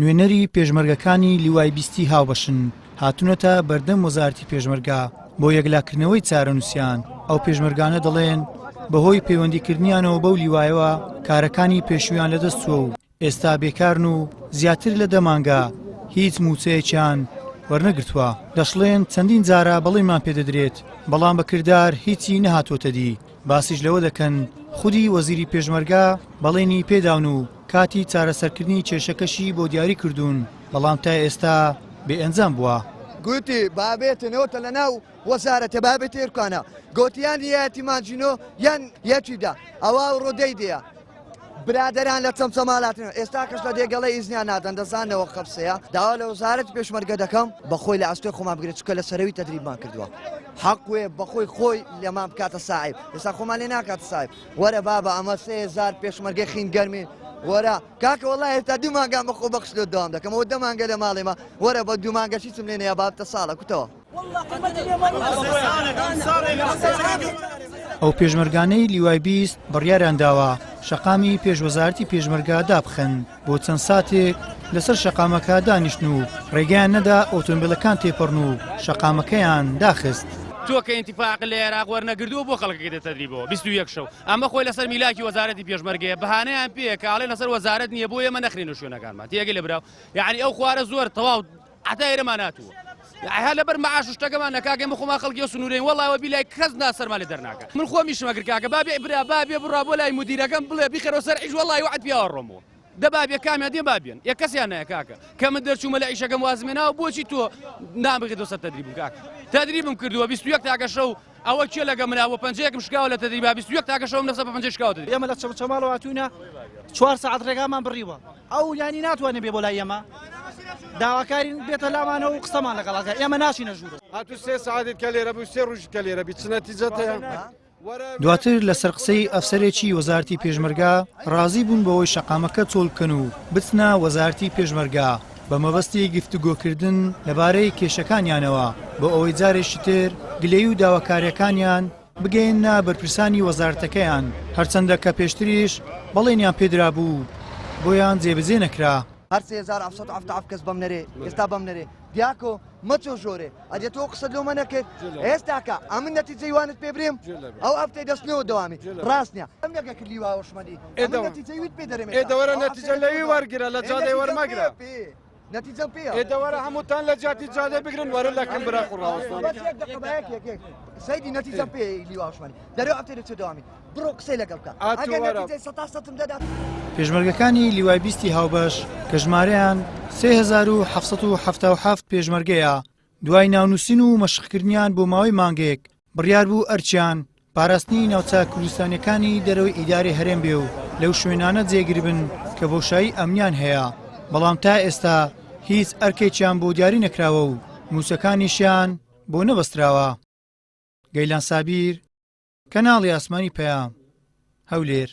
نوێنەری پێشمەرگەکانی لیوای بیستی هاوبەشن هاتوونەتە بەردەم وەزارەتی پێشمەرگە بۆ یەکلاکردنەوەی چارەنووسیان. ئەو پێشمەرگانە دەڵێن بەهۆی پەیوەندیکردنیانەوە بەو لیوایەوە کارەکانی پێشویان لەدەستووە و ئێستا بێکارن و زیاتر لە دەمانگە هیچ موچەیەکیان وەرنەگرتووە. دەشڵێن چەندین جارە بەڵێنمان پێدەدرێت بەڵام بەکردار هیچی نەهاتۆتە دی. باسیش لەوە دەکەن خودی وەزیری پێشمەرگە بەڵێنی پێداون و کاتی چارەسەرکردنی کێشەکەشی بۆ دیاری کردوون بەڵام تا ئێستا بێئەنجام بووە. گوتی بابێتنەوەتە لە ناو وەزارەتە بابێت هێرکانە گوتیان یەتی ماجینۆ یان یەکیدا ئەوە ڕۆدەی دەیە برادران لە چەمچەماڵاتن ئێستا کەس لە دێگەڵی ئیزنیان نادەن دەزانەوە قەبسەیە داوا لە وەزارەتی پێشمەرگە دەکەم بەخۆی لە ئەستۆی خۆمان بگرێت چکە لە سەرەوی تەدریبمان کردووە حەقوێ بەخۆی خۆی لێمان بکاتە ساحیب ئێستا خۆمان لێ ناکاتە ساحیب وەرە بابە ئەمە 3000 پێشمەرگەی خین گەرمی وەرە کاکە وەڵای هێتا دوو مانگان بەخۆ بەخش لێ دەوام دەکەم ئەوە 10 مانگە لە ماڵێمە وەرە بە دوو مانگە چیچم لێ نەیە بابتە ساڵە کوتەوە. ئەو پێشمەرگانەی لیوای بیست بڕیاریان داوە شەقامی پێشوەزارەتی پێشمەرگە دابخەن بۆ چەند ساتێک لەسەر شەقامەکە دانیشتن و ڕێگەیان نەدا ئۆتۆمبیلەکان تێپەڕن و شەقامەکەیان داخست. تۆ کە ئینتیفاق لە عێراق وەرنەگردووە بۆ خەڵکەکە دەتەدریبەوە 21 شەو ئەمە خۆی لەسەر میلاکی وەزارەتی پێشمەرگەیە بەهانەیان پێیە کە ئاڵێ لەسەر وەزارەت نییە بۆ ئێمە نەخرێنە شوێنەکانمان تێگەی لە براو یعنی ئەو خوارە زۆر تەواو عەتا ئێرەمان هاتووە ها لەبەر مەعاش و شتەکەمان نەکاکە ئێمە خۆمان خەڵکی سنوورەین وەڵاوە بیلای کەس ناسەرما لێ دەرناکە من خۆمیشم ئەگر کاکە بابێ برا بابێ بڕا بۆ لای مدیرەکەم بڵێ بیخەرەوە سەر عیش وەڵی وعد پیاوە ڕۆمەوە دەبابێ کامیان دێ بابێن یە کەسیان نایە کاکە کە من دەرچوومە لە عیشەکەم وازمێناوە بۆچی تۆ نابێتەوە سەر تەدریبم کاکە تەدریبم کردووە 21 تاکە شەو ئەوە چێ لەگە مناوە پەنجەیەکم شکاوە لە تەدریبا 21 تاکە شەو نەفسە بە پەنجە شکاوە ئێمە لە چەماڵەوە هاتوونە 4 ساعت ڕێگامان بڕیوە ئەو ینی ناتوانێت بێ بۆ لای ئێمە داواکارین بێتە لامانەوە و قسەمان لەگەڵاکە ئێمە ناشینە ژوورە هاتو 3 ساعت کە لێرە بوو 3 ڕۆژ کە لێرە بی چ نەتیجەتەیە. دواتر لەسەر قسەی ئەفسەرێکی وەزارەتی پێشمەرگە ڕازی بوون بەوەی شەقامەکە چۆڵ بکەن و بچنە وەزارەتی پێشمەرگە بە مەبەستی گفتوگۆکردن لەبارەی کێشەکانیانەوە بۆ ئەوەی جارێکی تر گلەی و داواکاریەکانیان بگەیەنە بەرپرسانی وەزارەتەکەیان هەرچەندە کە پێشتریش بەڵێنیان پێدرا بوو بۆیان جێبەجێ نەکرا. هەر 3770 کەس بەم نەرێ ئێستا بەم نەرێ دیاکۆ مەچۆ ژۆرێ ئەجێ تۆ قسە لۆمە نەکرد ئێستاکە ئەمن نەتیجەی وانت پێ برێم ئەو ئەفتەی دەستنەوە دەوامی ڕاست نییە ئەم یەکە لیواوەشمەدی نەتیجەی پێ دەرێمێت ئێدەوەرە نەتیجە لەوی وەرگرە لە جادەی وەرمەگرە نەتیجە پێ ئێدەوەرە هەمووتان لە جاتی جادە بگرن وەرە لەکەم برا قوڕاوەستان سەیدی نەتیجە پێ لیواوەشمەدی دەرێ ئەفتەی چ دەوامی بڕۆ قسەی لەگەڵ بکە ئەگەر نەتیجەی 100 دەدات. پێشمەرگەکانی لیوای بیستی هاوبەش کە ژمارەیان 3777 پێشمەرگەیە دوای ناونووسین و مەشقکردنیان بۆ ماوەی مانگێک بڕیار بوو ئەرچیان پاراستنی ناوچە کوردستانیەکانی دەرەوەی ئیداری هەرێم بێ و لەو شوێنانە جێگیر بن کە بۆشایی ئەمنیان هەیە بەڵام تا ئێستا هیچ ئەرکێکیان بۆ دیاری نەکراوە و موسەکانیشیان بۆ نەبەستراوە. گەیلان سابیر کەناڵی ئاسمانی پەیام هەولێر.